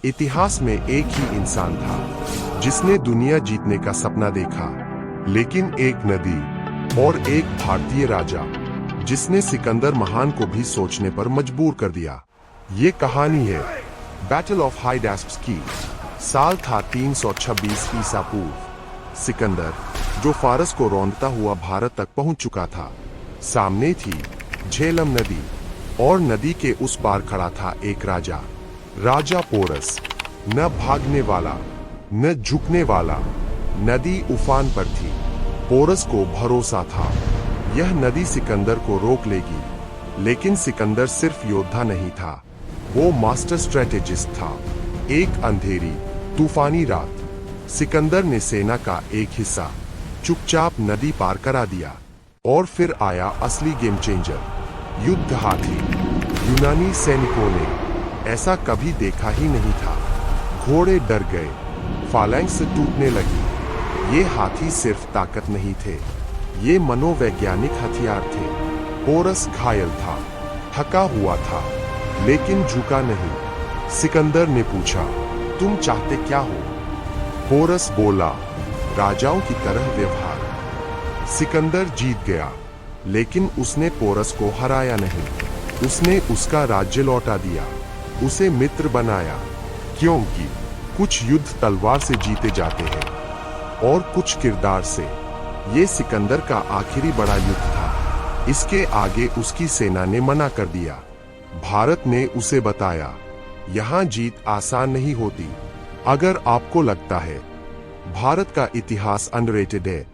इतिहास में एक ही इंसान था जिसने दुनिया जीतने का सपना देखा, लेकिन एक नदी और एक भारतीय राजा जिसने सिकंदर महान को भी सोचने पर मजबूर कर दिया। ये कहानी है बैटल ऑफ हाइडास्प की। साल था 326 ईसा पूर्व। सिकंदर, जो फारस को रौंदता हुआ भारत तक पहुंच चुका था, सामने थी झेलम नदी, और नदी के उस पार खड़ा था एक राजा पोरस। न भागने वाला, न झुकने वाला। नदी उफान पर थी। पोरस को भरोसा था, यह नदी सिकंदर को रोक लेगी। लेकिन सिकंदर सिर्फ योद्धा नहीं था, वो मास्टर स्ट्रेटेजिस्ट था। एक अंधेरी, तूफानी रात, सिकंदर ने सेना का एक हिस्सा चुपचाप नदी पार करा दिया। और फिर आया असली गेम चेंजर, युद्ध हाथी। यूनानी सैनिकों ने ऐसा कभी देखा ही नहीं था। घोड़े डर गए, फालैंक्स टूटने लगी। ये हाथी सिर्फ ताकत नहीं थे, ये मनोवैज्ञानिक हथियार थे। पोरस घायल था, थका हुआ था, लेकिन झुका नहीं। सिकंदर ने पूछा, तुम चाहते क्या हो? पोरस बोला, राजाओं की तरह व्यवहार। सिकंदर जीत गया, लेकिन उसने पोरस को हराया नहीं। उसने उसका राज्य लौटा दिया, उसे मित्र बनाया। क्योंकि कुछ युद्ध तलवार से जीते जाते हैं और कुछ किरदार से। ये सिकंदर का आखिरी बड़ा युद्ध था। इसके आगे उसकी सेना ने मना कर दिया। भारत ने उसे बताया, यहाँ जीत आसान नहीं होती। अगर आपको लगता है भारत का इतिहास अनरेटेड है,